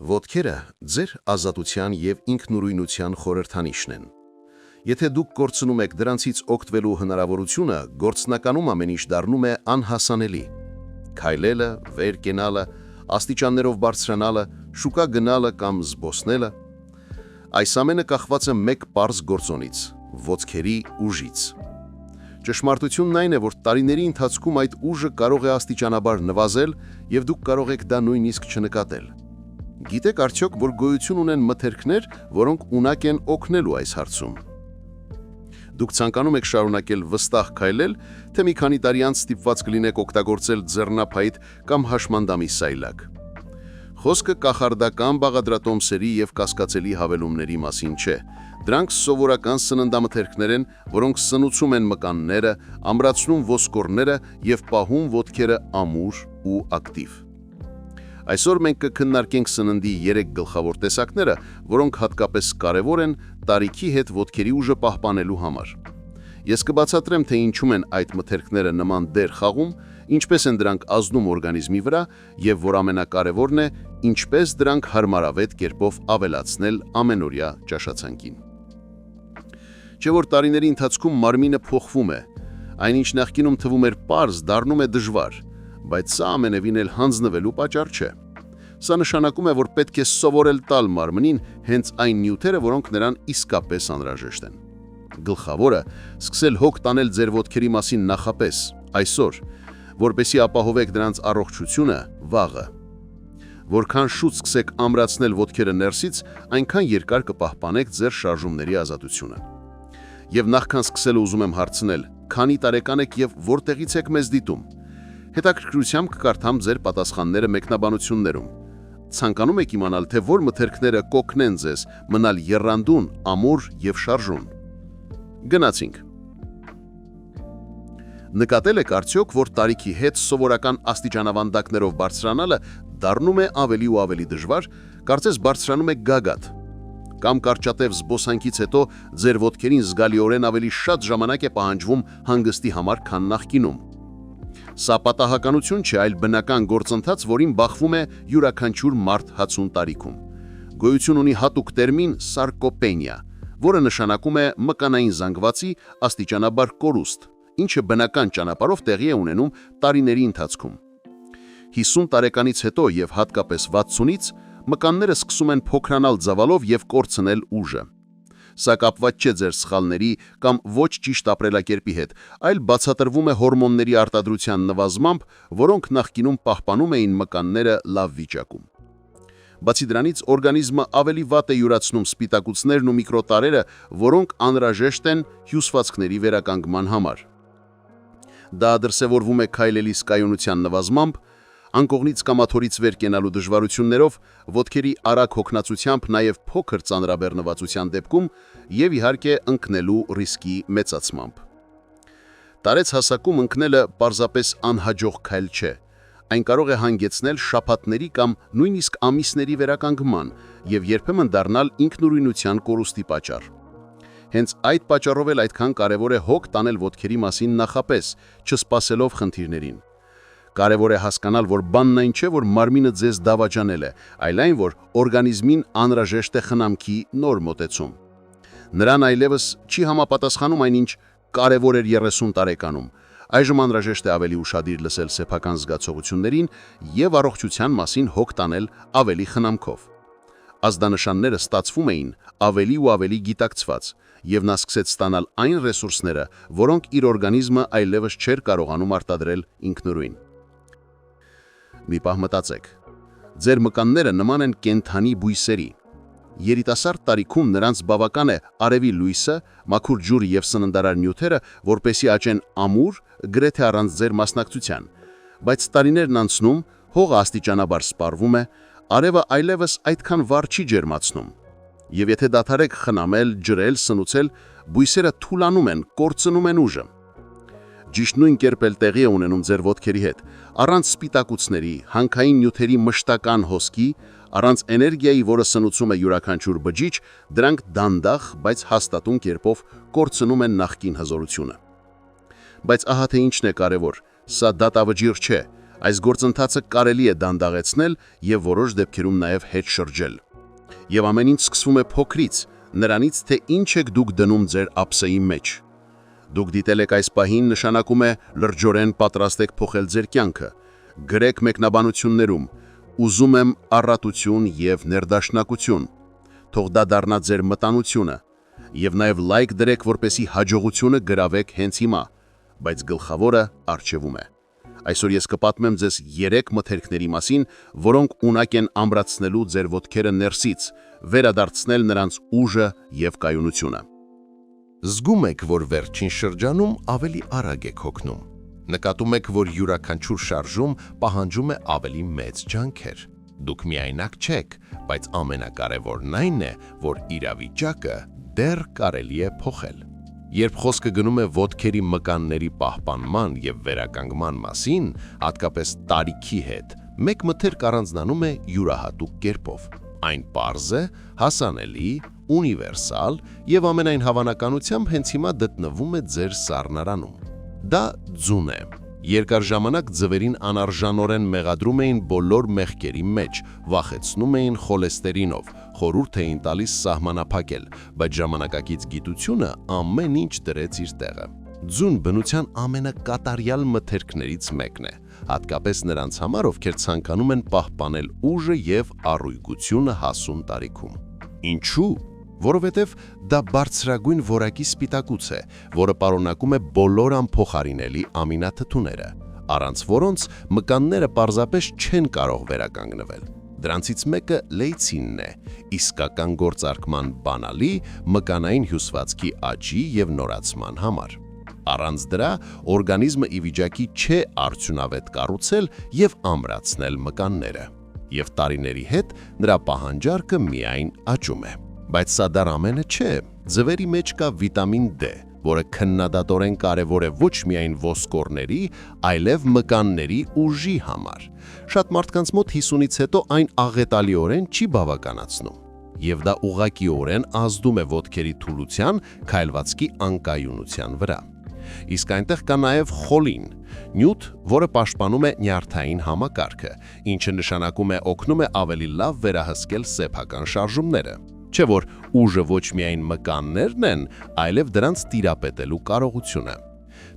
Ոտքերը ձեր ազատության և ինքնուրույնության խորհրդանիշն են։ Եթե դուք կորցնում եք դրանցից օգտվելու հնարավորությունը, գործնականում ամեն ինչ դառնում է անհասանելի։ Քայլելը, վեր կենալը, աստիճաններով բարձրանալը, շուկա գնալը կամ զբոսնելը, այս ամենը կախված է մեկ պարզ գործոնից՝ ոտքերի ուժից։ Ճշմարտությունն այն է, որ տարիների ընթացքում այդ ուժը կարող է աստիճանաբար նվազել, և դուք կարող եք դա նույնիսկ չնկատել։ Գիտեք արդյոք, որ գոյություն ունեն մթերքներ, որոնք ունակ են օգնելու այս հարցում։ Դուք ցանկանում եք շարունակել վստահ քայլել, թե մի քանի տարի անց ստիպված կլինեք օգտագործել ձեռնափայտ կամ հաշմանդամի սայլակ։ Խոսքը կախարդական բաղադրատոմսերի և կասկածելի հավելումների մասին չէ։ Դրանք սովորական սննդամթերքներ են, որոնք սնուցում են մկանները, ամրացնում ոսկորները և պահում ոտքերը ամուր ու ակտիվ։ Այսօր մենք կքննարկենք սննդի 3 գլխավոր տեսակները, որոնք հատկապես կարևոր են տարիքի հետ ոտքերի ուժը պահպանելու համար։ Ես կբացատրեմ, թե ինչու են այդ մթերքները նման դեր խաղում, ինչպես են դրանք ազդում օրգանիզմի վրա և, որ ամենակարևորն է, ինչպես դրանք հարմարավետ կերպով ավելացնել ամենօրյա ճաշացանկին։ Չէ՞ որ տարիների ընթացքում մարմինը փոխվում է, այնինչ նախկինում թվում էր պարզ, դառնում է դժվար, բայց սա ամենևին էլ հանձնվելու պատճառ չէ։ Սա նշանակում է, որ պետք է սովորել տալ մարմնին հենց այն նյութերը, որոնք նրան իսկապես անհրաժեշտ են։ Գլխավորը՝ սկսել հոգ տանել ձեր ոտքերի մասին նախապես, այսօր, որպեսզի ապահովեք դրանց առողջությունը վաղը։ Որքան շուտ սկսեք ամրացնել ոտքերը ներսից, այնքան երկար կպահպանեք ձեր շարժումների ազատությունը։ Եվ նախքան սկսել ուզում եմ հարցնել, քանի տարեկան եք և որտեղից եք մեզ դիտում։ Հետաքրքրությամբ կկարդամ ձեր պատասխանները մեկնաբանություններում։ Ցանկանում եք իմանալ, թե որ մթերքները կօգնեն ձեզ մնալ եռանդուն, ամուր և շարժուն։ Գնացինք։ Նկատել եք արդյոք, որ տարիքի հետ սովորական աստիճանավանդակներով բարձրանալը դառնում է ավելի ու ավելի դժվար, կարծես բարձրանում եք գագաթ։ Կամ կարճատև զբոսանքից հետո ձեր ոտքերին զգալիորեն ավելի շատ ժամանակ է պահանջվում հանգստի համար, քան նախկինում։ Սա պատահականություն չէ, այլ բնական գործընթաց, որին բախվում է յուրաքանչյուր մարդ 60 տարիքում։ Գոյություն ունի հատուկ տերմին սարկոպենիա, որը նշանակում է մկանային զանգվածի աստիճանաբար կորուստ, ինչը բնական ճանապարհով տեղի է ունենում տարիների ընթացքում։ 50 տարեկանից հետո և հատկապես 60-ից մկանները սկսում են փոքրանալ ծավալով և կորցնել ուժը։ Սա կապված չէ ձեր սխալների կամ ոչ ճիշտ ապրելակերպի հետ, այլ բացատրվում է հորմոնների արտադրության նվազմամբ, որոնք նախկինում պահպանում էին մկանները լավ վիճակում։ Բացի դրանից, օրգանիզմը ավելի վատ է յուրացնում սպիտակուցներն ու միկրոտարրերը, որոնք անհրաժեշտ են հյուսվածքների վերականգնման համար։ Դա դրսևորվում է քայլելիս կայունության նվազմամբ, անկողնից կամ աթոռից վեր կենալու դժվարություններով, ոտքերի արագ հոգնածությամբ, նաև փոքր ծանրաբեռնվածության դեպքում և իհարկե ընկնելու ռիսկի մեծացմամբ։ Տարեցհասակում ընկնելը պարզապես անհաջող քայլ չէ։ Այն կարող է հանգեցնել շաբաթների կամ նույնիսկ ամիսների վերականգնման և երբեմն դառնալ ինքնուրույնության կորուստի պատճառ։ Հենց այդ պատճառով էլ այդքան կարևոր է հոգ տանել ոտքերի մասին նախապես, չսպասելով խնդիրներին։ Կարևոր է հասկանալ, որ բանն այն չէ, որ մարմինը ձեզ դավաճանել է, այլ այն, որ օրգանիզմին անհրաժեշտ է խնամքի նոր մոտեցում։ Նրան այլևս չի համապատասխանում այնինչ կարևոր էր 30 տարեկանում։ Այժմ անհրաժեշտ է ավելի ուշադիր լսել սեփական զգացողություններին և առողջության մասին հոգ տանել ավելի խնամքով։ Ազդանշանները ստացվում էին ավելի ու ավելի գիտակցված, և նա սկսեց ստանալ այն ռեսուրսները, որոնք իր օրգանիզմը այլևս չէր կարողանում արտադրել ինքնուրույն։ Մի պահ մտածեք։ Ձեր մկանները նման են կենդանի բույսերի։ Երիտասարդ տարիքում նրանց բավական է արևի լույսը, մաքուր ջուրը և սննդարար նյութերը, որպեսզի աճեն ամուր, գրեթե առանց ձեր մասնակցության։ Բայց տարիներն անցնում, հողը աստիճանաբար սպառվում է, արևը այլևս այդքան վառ չի ջերմացնում։ Եվ եթե դադարեք խնամել, ջրել, սնուցել, բույսերը թուլանում են, կորցնում են ուժը։ Ճիշտ նույն կերպ էլ տեղի է ունենում ձեր ոտքերի հետ, առանց սպիտակուցների, հանքային նյութերի մշտական հոսքի, առանց էներգիայի, որը սնուցում է յուրաքանչյուր բջիջ, դրանք դանդաղ, բայց հաստատուն կերպով կորցնում են նախկին հզորությունը։ Բայց ահա թե ինչն է կարևոր, սա դատավճիռ չէ, Այս գործընթացը կարելի է դանդաղեցնել եւ որոշ դեպքերում նաեւ հետ շրջել։ Եվ ամեն ինչ սկսվում է փոքրից, նրանից թե ինչ եք դուք դնում ձեր ափսեի մեջ։ Դուք դիտել եք այս պահին նշանակում է լրջորեն պատրաստ եք փոխել ձեր կյանքը։ Գրեք մեկնաբանություններում. ուզում եմ առատություն եւ ներդաշնակություն։ Թող դա դառնա ձեր մտանությունը։ Եվ նաև լայք դրեք, որպեսի հաջողությունը գրավեք հենց հիմա, բայց գլխավորը առջևում է։ Այսօր ես կպատմեմ ձեզ 3 մթերքների մասին, որոնք ունակ են ամրացնելու ձեր ոտքերը ներսից, վերադարձնել նրանց ուժը եւ կայունությունը։ Զգում եք, որ վերջին շրջանում ավելի արագ եք հոգնում։ Նկատում եք, որ յուրաքանչյուր շարժում պահանջում է ավելի մեծ ջանքեր։ Դուք միայնակ չեք, բայց ամենակարևորն այն է, որ իրավիճակը դեռ կարելի է փոխել։ Երբ խոսքը գնում է ոտքերի մկանների պահպանման եւ վերականգնման մասին, հատկապես տարիքի հետ, մեկ մթերք առանձնանում է յուրահատուկ կերպով։ Այն պարզ է, հասանելի, ունիվերսալ եւ ամենայն հավանականությամբ հենց հիմա գտնվում է ձեր սառնարանում։ Դա ձուն է։ Երկար ժամանակ ձվերին անարժանորեն մեղադրում էին բոլոր մեղքերի մեջ, վախեցնում էին խոլեստերինով, խորհուրդ էին տալիս սահմանափակել, բայց ժամանակակից գիտությունը ամեն ինչ դրեց իր տեղը։ Ձուն բնության ամենակատարյալ մթերքներից մեկն է, հատկապես նրանց համար, ովքեր ցանկանում են պահպանել ուժը եւ առույգությունը հասուն տարիքում։ Ինչու՞։ Որովհետև դա բարձրագույն որակի սպիտակուց է, որը պարունակում է բոլոր անփոխարինելի ամինաթթուները, առանց որոնց մկանները պարզապես չեն կարող վերականգնվել։ Դրանցից մեկը լեյցինն է, իսկական գործարկման բանալի մկանային հյուսվածքի աճի եւ նորացման համար։ Առանց դրա օրգանիզմը ի վիճակի չէ արդյունավետ կառուցել եւ ամրացնել մկանները, եւ տարիների հետ նրա պահանջարկը միայն աճում է։ Բայց սա դեռ ամենը չէ, ձվերի մեջ կա վիտամին D, որը քննադատորեն կարևոր է ոչ միայն ոսկորների, այլև մկանների ուժի համար։ Շատ մարդկանց մոտ 50-ից հետո այն աղետալիորեն չի բավականացնում, եւ դա ուղղակիորեն ազդում է ոտքերի թուլության, քայլվածքի անկայունության վրա։ Իսկ այնտեղ կա նաև խոլին, նյութ, որը պաշտպանում է նյարդային համակարգը, ինչը նշանակում է օգնում է ավելի լավ վերահսկել սեփական շարժումները։ Չէ՞ որ ուժը ոչ միայն մկաններն են, այլև դրանց տիրապետելու կարողությունը։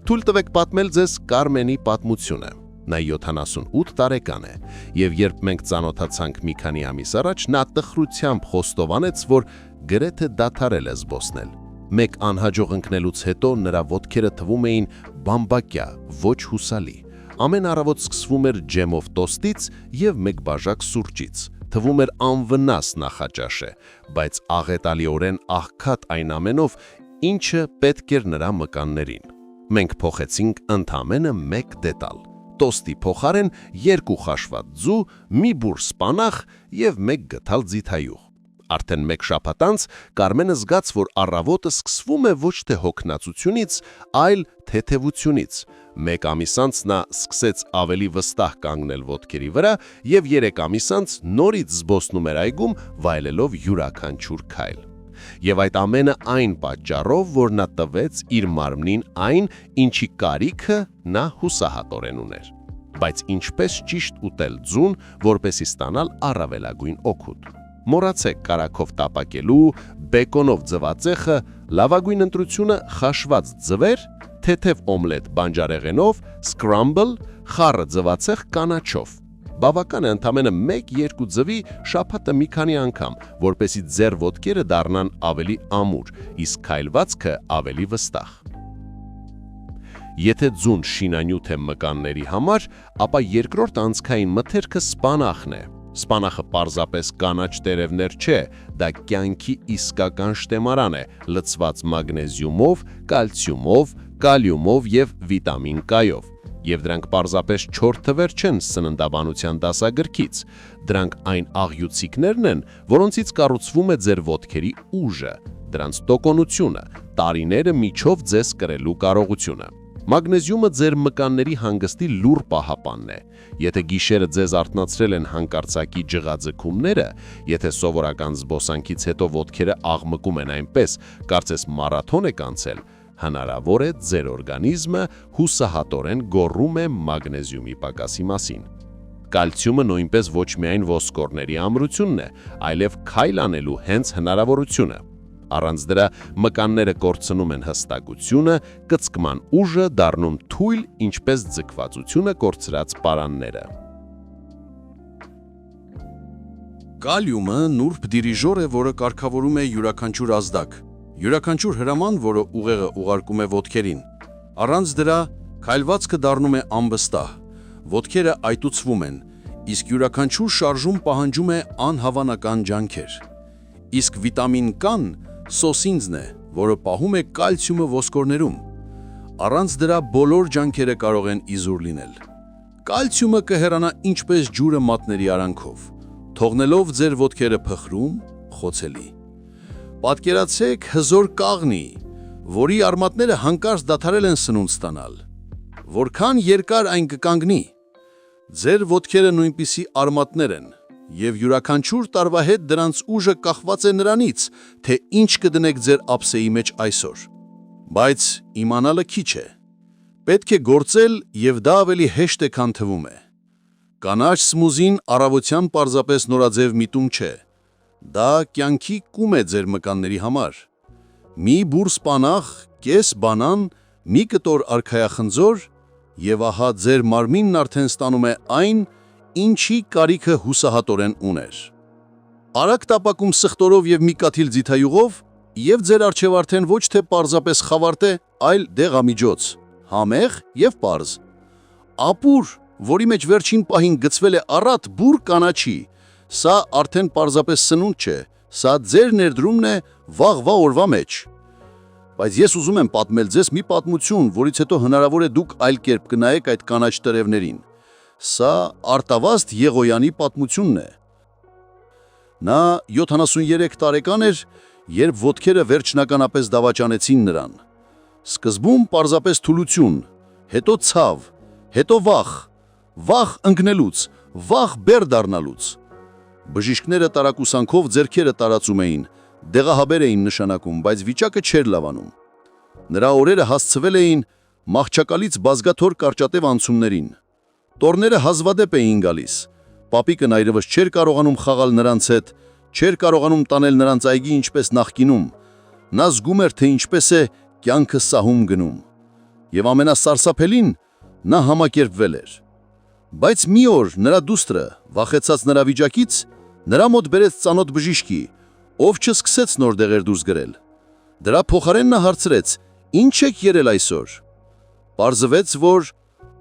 Թույլ տվեք պատմել ձեզ Կարմենի պատմությունը։ Նա 78 տարեկան է, եւ երբ մենք ծանոթացանք մի քանի ամիս առաջ, նա տխրությամբ խոստովանեց, որ գրեթե դադարել է զբոսնել։ Մեկ անհաջող ընկնելուց հետո նրա ոտքերը թվում էին բամբակյա, ոչ հուսալի։ Ամեն առավոտ սկսվում էր ջեմով տոստից եւ մեկ բաժակ սուրճից։ Թվում էր անվնաս նախաճաշ է, բայց աղետալիորեն աղքատ այն ամենով, ինչը պետք էր նրա մկաններին։ Մենք փոխեցինք ընդամենը մեկ դետալ։ Տոստի փոխարեն 2 խաշված ձու, մի բուր սպանախ եւ 1 գդալ ձիթայուղ։ Արդեն մեկ շաբաթ անց Կարմենը զգաց, որ առավոտը սկսվում է ոչ թե հոգնածությունից, այլ թեթևությունից։ Մեկ ամիս անց նա սկսեց ավելի վստահ կանգնել ոտքերի վրա եւ 3 ամիս անց նորից զբոսնում էր այգում, վայելելով յուրաքանչյուր քայլ։ Եվ այդ ամենը այն պատճառով, որ նա տվեց իր մարմնին այն, ինչի կարիքը նա հուսահատորեն ուներ։ Բայց ինչպես ճիշտ ուտել ձուն, որպեսզի ստանալ առավելագույն օգուտ։ Մոռացեք կարագով տապակելու, բեկոնով ձվածեղը, լավագույն ընտրությունը խաշված ձվեր, թեթև օմլետ բանջարեղենով, սկրամբլ, խառը ձվածեղ կանաչով։ Բավական է ընդամենը 1-2 ձվի շաբաթը մի քանի անգամ, որպեսզի ձեր ոտքերը դառնան ավելի ամուր, իսկ քայլվածքը ավելի վստահ։ Եթե ձուն շինանյութ է մկանների համար, ապա երկրորդ անցքային մթերքը սպանախն է։ Սպանախը պարզապես կանաչ տերևներ չէ, դա կյանքի իսկական շտեմարան է, լցված մագնեզիումով, կալցիումով, կալիումով եւ վիտամին K-ով։ Եվ դրանք պարզապես չոր թվեր չեն սննդաբանության դասագրքից, դրանք այն աղյուցիկներն են, որոնցից կառուցվում է ձեր ոտքերի ուժը, դրանց տոկոնությունը, տարիները միջով ձեզ կրելու կարողությունը։ Մագնեզիումը ձեր մկանների հանգստի լուր պահապանն է։ Եթե գիշերը ձեզ արթնացրել են հանկարծակի ջղաձգումները, եթե սովորական զբոսանքից հետո ոտքերը աղմկում են այնպես, կարծես մարաթոն եք անցել, հնարավոր է ձեր օրգանիզմը հուսահատորեն գոռում է մագնեզիումի պակասի մասին։ Կալցիումը նույնպես ոչ միայն ոսկորների ամրությունն է, այլև քայլ անելու հենց հնարավորությունը։ Առանց դրա մկանները կորցնում են հստակությունը, կծկման ուժը դառնում թույլ, ինչպես ձգվածությունը կորցրած պարանները։ Կալիումը նուրբ դիրիժոր է, որը կարգավորում է յուրաքանչյուր ազդակ, յուրաքանչյուր հրաման, որը ուղեղը ուղարկում է ոտքերին։ Առանց դրա քայլվածքը դառնում է անվստահ, ոտքերը այտուցվում են, իսկ յուրաքանչյուր շարժում պահանջում է անհավանական ջանքեր։ Իսկ վիտամին K-ն սոսինձն է, որը պահում է կալցիումը ոսկորներում։ Առանց դրա բոլոր ջանքերը կարող են իզուր լինել։ Կալցիումը կհեռանա ինչպես ջուրը մատների արանքով, թողնելով ձեր ոտքերը փխրում, խոցելի։ Պատկերացեք հզոր կաղնի, որի արմատները հանկարծ դադարել են սնունդ ստանալ։ Որքան երկար այն կկանգնի։ Ձեր ոտքերը նույնպիսի արմատներ են, և յուրաքանչյուր տարվա հետ դրանց ուժը կախված է նրանից, թե ինչ կդնեք ձեր ափսեի մեջ այսօր։ Բայց իմանալը քիչ է։ Պետք է գործել, և դա ավելի հեշտ է, քան թվում է։ Կանաչ սմուզին առավոտյան պարզապես նորաձև միտում չէ։ Դա կյանքի կում է ձեր մկանների համար։ Մի բուռ սպանախ, կես բանան, մի կտոր արքայախնձոր, և ահա ձեր մարմինն արդեն ստանում է այն, ինչի կարիքը հուսահատորեն ուներ։ Արագ տապակում սխտորով և մի կաթիլ ձիթայուղով, և ձեր առջև արդեն ոչ թե պարզապես խավարտ է, այլ դեղամիջոց, համեղ և պարզ։ Ապուր, որի մեջ վերջին պահին գցվել է առատ բուռ կանաչի, սա արդեն պարզապես սնունդ չէ, սա ձեր ներդրումն է վաղվա օրվա մեջ։ Բայց ես ուզում եմ պատմել ձեզ մի պատմություն, որից հետո հնարավոր է դուք այլ կերպ կնայեք այդ կանաչ տերևներին։ Սա Արտավազդ Եղոյանի պատմությունն է։ Նա 73 տարեկան էր, երբ ոտքերը վերջնականապես դավաճանեցին նրան։ Սկզբում պարզապես թուլություն, հետո ցավ, հետո վախ ընկնելուց, վախ բեր դառնալուց։ Բժիշկները տարակուսանքով ձեռքերը տարածում էին, դեղահաբեր էին նշանակում, բայց վիճակը չէր լավանում։ Նրա օրերը հասցվել էին մահճակալից բազգաթոռ կարճատև անցումներին։ Տորները հազվադեպ էին գալիս։ Պապիկն այլևս չէր կարողանում խաղալ նրանց հետ, չէր կարողանում տանել նրանց այգի ինչպես նախկինում։ Նա զգում էր, թե ինչպես է կյանքը սահում գնում։ Եվ ամենասարսափելին, նա համակերպվել էր։ Բայց մի օր նրա դուստրը, վախեցած նրա վիճակից, նրա մոտ բերեց ծանոթ բժիշկի, ով չսկսեց նոր դեղեր դուրս գրել։ Դրա փոխարեն նա հարցրեց. «Ինչ եք ելել այսօր»։ Պարզվեց, որ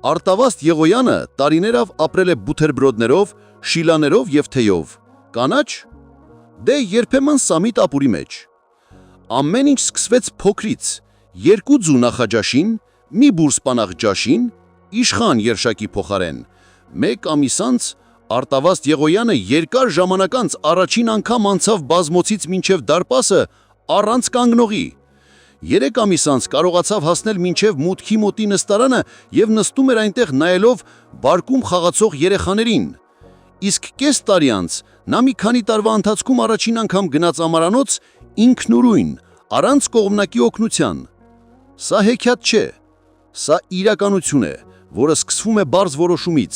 Արտավազդ Եղոյանը տարիներով ապրել է բութերբրոդներով, շիլաներով և թեյով։ Կանաչ։ Դե երբեմն սամիտ ապուրի մեջ։ Ամեն ինչ սկսվեց փոքրից. 2 ձու նախաճաշին, մի բուռ սպանաղ ջաշին, իշխան երշակի փոխարեն։ 1 ամիս անց Արտավազդ Եղոյանը երկար ժամանակ անց առաջին անգամ անցավ բազմոցից մինչև դարպասը առանց կանգնողի։ 3 ամիս անց կարողացավ հասնել մինչև մուտքի մոտի նստարանը և նստում էր այնտեղ նայելով բարկում խաղացող երեխաներին։ Իսկ կես տարի անց նա մի քանի տարվա ընթացքում առաջին անգամ գնաց ամարանոց ինքնուրույն, առանց կողմնակի օգնության։ Սա հեքիաթ չէ, սա իրականություն է, որը սկսվում է բարձ որոշումից,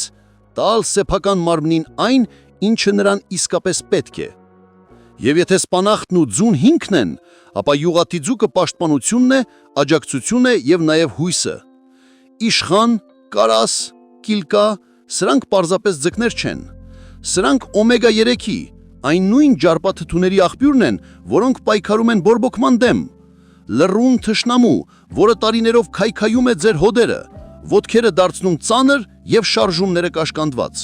տալ սեփական մարմնին այն, ինչը նրան իսկապես պետք է։ Եվ եթե սպանախտն ու ձուն հիմքն են, ապա յուղատիձուկը պաշտպանությունն է, աջակցությունն է և նաև հույսը։ Իշխան, կարաս, կիլկա, սրանք պարզապես ձկներ չեն։ Սրանք օմեգա 3-ի, այն նույն ջարպաթթուների աղբյուրն են, որոնք պայքարում են բորբոքման դեմ։ Լռուն թշնամու, որը տարիներով քայքայում է ձեր հոդերը, ոտքերը դարձնում ծանր և շարժումները կաշկանդված։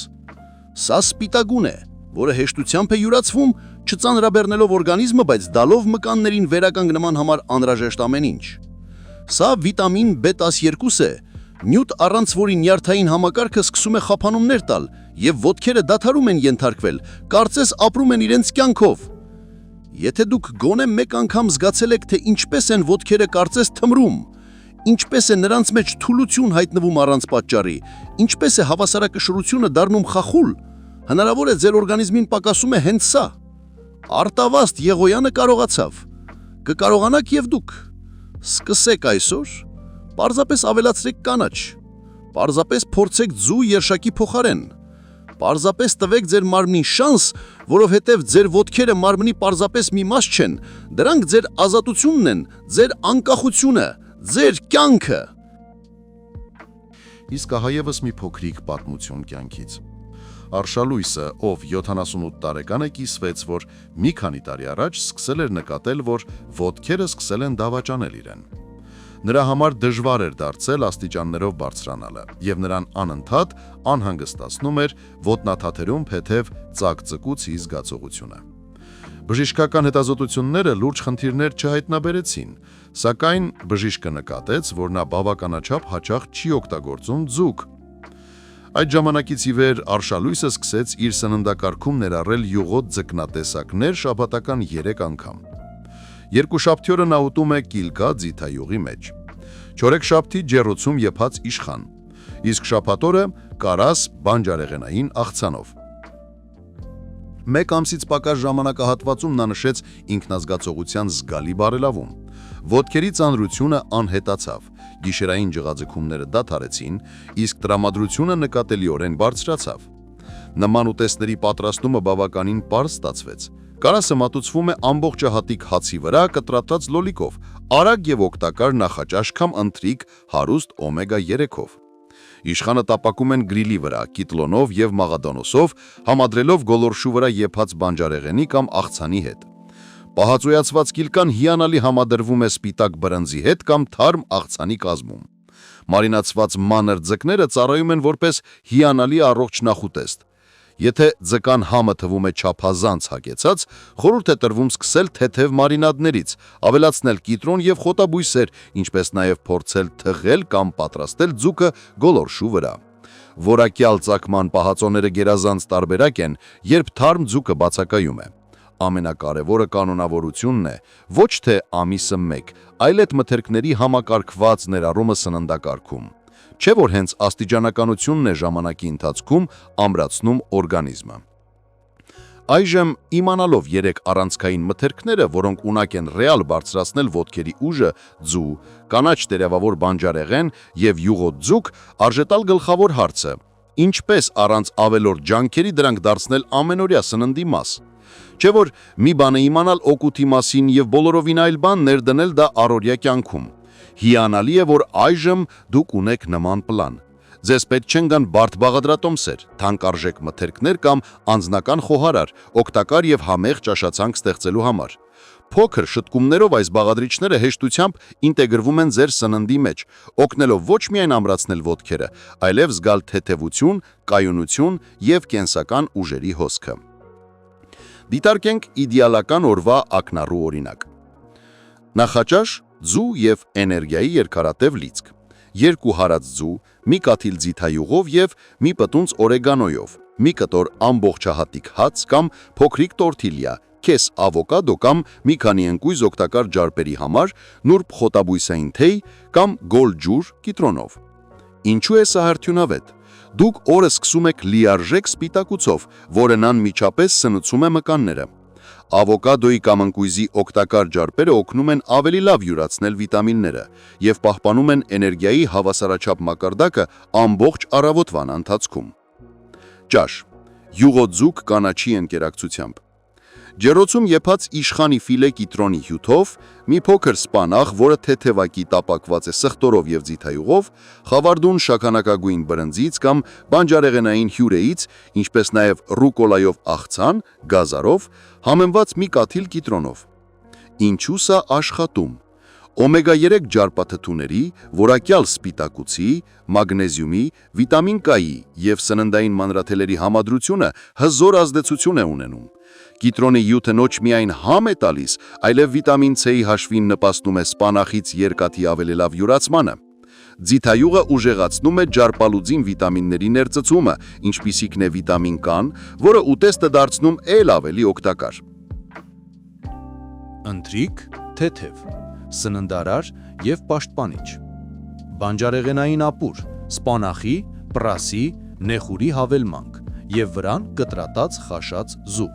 Սա սպիտագուն է, որը հեշտությամբ է յուրացվում, չծանրաբեռնելով օրգանիզմը, բայց դալով մկաններին վերականգնման համար անհրաժեշտ ամեն ինչ։ Սա վիտամին B12 է, նյութ առանց որի նյարդային համակարգը սկսում է խափանումներ տալ, և ոտքերը դադարում են ենթարկվել, կարծես ապրում են իրենց կյանքով։ Եթե դուք գոնե մեկ անգամ զգացել եք, թե ինչպես են ոտքերը կարծես թմրում, ինչպես է նրանց մեջ թուլություն հայտնվում առանց պատճառի, ինչպես է հավասարակշռությունը դառնում խախուլ, հնարավոր է ձեր օրգանիզմին պակասում է հենց սա։ Արտավազդ Եղոյանը կարողացավ։ Կկարողանաք և դուք։ Սկսեք այսօր, պարզապես ավելացրեք կանաչ, պարզապես փորձեք ձու երշակի փոխարեն, պարզապես տվեք ձեր մարմնին շանս, որովհետև ձեր ոտքերը մարմնի պարզապես մի մաս չեն, դրանք ձեր ազատությունն են, ձեր անկախությունը, ձեր կյանքը։ Իսկ ահա ևս մի փոքրիկ պատմություն կյանքից։ Արշալույսը, ով 78 տարեկան է, կիսվեց, որ մի քանի տարի առաջ սկսել էր նկատել, որ ոտքերը սկսել են դավաճանել իրեն։ Նրա համար դժվար էր դարձել աստիճաններով բարձրանալը, եւ նրան անընդհատ անհանգստացնում էր ոտնաթաթերում փեթև ծակծկուցի զգացողությունը։ Բժշկական հետազոտությունները լուրջ խնդիրներ չհայտնաբերեցին, սակայն բժիշկը նկատեց, որ նա բավականաչափ հաճախ չի օգտագործում ձուկ։ Այդ ժամանակից ի վեր Արշալույսը սկսեց իր սննդակարգում ներառել յուղոտ ձկնատեսակներ շաբաթական 3 անգամ։ Երկուշաբթի օրը նա ուտում է կիլկա ձիթայուղի մեջ, չորեքշաբթի ջեռոցում եփած իշխան, իսկ շաբաթ օրը կարաս բանջարեղենային աղցանով։ Մեկ ամսից պակաս ժամանակահատվածում նա նշեց ինքնազգացողության զգալի բարելավում։ Ոտքերի ծանրությունը անհետացավ, գիշերային ջղաձգումները դադարեցին, իսկ տրամադրությունը նկատելիորեն բարձրացավ։ Նման ուտեստների պատրաստումը բավականին պարզ ստացվեց։ Կարասը մատուցվում է ամբողջահատիկ հացի վրա կտրատած լոլիկով, արագ եւ օգտակար նախաճաշ կամ ընթրիք հարուստ օմեգա 3-ով։ Իշխանը տապակում են գրիլի վրա, կիտնոնով եւ մաղադոնոսով, համադրելով գոլորշու վրա եփած բանջարեղենի կամ աղցանի հետ։ Պահածոյացված կիլկան հիանալի համադրվում է սպիտակ բրնձի հետ կամ թարմ աղցանի կազմում։ Մարինացված մանր ձկները ծառայում են որպես հիանալի առողջ նախուտեստ։ Եթե ձկան համը թվում է չափազանց հագեցած, խորհուրդ է տրվում սկսել թեթև մարինադներից, ավելացնել կիտրոն եւ խոտաբույսեր, ինչպես նաեւ փորձել թխել կամ պատրաստել ձուկը գոլորշու վրա։ Որակյալ ծակման պահածոները գերազանց տարբերակ են, երբ թարմ ձուկը բացակայում է։ Ամենակարևորը կանոնավորությունն է, ոչ թե ամիսը 1, այլ այդ մթերքների համակարգված ներառումը սննդակարգում։ Չէ՞ որ հենց աստիճանականությունն է ժամանակի ընթացքում ամրացնում օրգանիզմը։ Այժմ իմանալով 3 առանցքային մթերքները, որոնք ունակ են ռեալ բարձրացնել ոտքերի ուժը, ձու, կանաչ տերևավոր բանջարեղեն եւ յուղոտ ձուկ, արժետալ գլխավոր հարցը. ինչպես առանց ավելորդ ջանքերի դրանք դարձնել ամենօրյա սննդի մաս։ Չէ՞ որ մի բանը իմանալ օգուտի մասին եւ բոլորովին այլ բան ներդնել դա առօրյա կյանքում։ Հիանալի է, որ այժմ դուք ունեք նման պլան։ Ձեզ պետք չեն գան բարդ բաղադրատոմսեր, թանկարժեք մթերքներ կամ անձնական խոհարար, օգտակար եւ համեղ ճաշացանկ ստեղծելու համար։ Փոքր շտկումներով այս բաղադրիչները հեշտությամբ ինտեգրվում են ձեր սննդի մեջ, օգնելով ոչ միայն ամրացնել ոտքերը, այլև զգալ թեթևություն, կայունություն եւ կենսական ուժերի հոսքը։ Դիտարկենք իդեալական օրվա ակնառու օրինակ։ Նախաճաշ, ձու եւ էներգիայի երկարատև լիցք, 2 հարած ձու, մի կաթիլ ձիթայուղով եւ մի պտունց օրեգանոյով, մի կտոր ամբողջահատիկ հաց կամ փոքրիկ տորտիլյա, կես ավոկադո կամ մի քանի ընկույզ օգտակար ջարպերի համար, նուրբ խոտաբույսային թեյ կամ գոլ ջուր կիտրոնով։ Ինչու է սա արդյունավետ։ Դուք օրը սկսում եք լիարժեք սպիտակուցով, որն անմիջապես սնուցում է մկանները։ Ավոկադոյի կամ ընկույզի օգտակար ջարպերը օգնում են ավելի լավ յուրացնել վիտամինները եւ պահպանում են էներգիայի հավասարաչափ մակարդակը ամբողջ առավոտվան ընթացքում։ Ճաշ. յուղոձուկ կանաչի ընկերակցությամբ։ Ջեռոցում եփած իշխանի ֆիլե կիտրոնի հյութով, մի փոքր սպանախ, որը թեթևակի տապակված է սխտորով եւ ձիթայուղով, խավարդուն շաքանակագույն բրնձից կամ բանջարեղենային հյուրեից, ինչպես նաեւ ռուկոլայով աղցան, գազարով, համեմված մի կաթիլ կիտրոնով։ Ինչու սա աշխատում։ Օմեգա 3 ջարպաթթուների, որակյալ սպիտակուցի, մագնեզիումի, վիտամին K-ի եւ սննդային մանրաթելերի համադրությունը հզոր ազդեցություն է ունենում։ Կիտրոնի հյութը ոչ միայն համ է տալիս, այլև վիտամին C-ի հաշվին նպաստում է սպանախից երկաթի ավելի լավ յուրացմանը։ Ձիթայուղը ուժեղացնում է ջարպալուձին վիտամինների ներծծումը, ինչպիսիքն է վիտամին K-ն, որը ուտեստը դարձնում էլ ավելի օգտակար։ Ընթրիք, թեթև, սննդարար եւ պաշտպանիչ։ Բանջարեղենային ապուր, սպանախի, պրասի, նեխուրի հավելմանք եւ վրան կտրատած խաշած զու։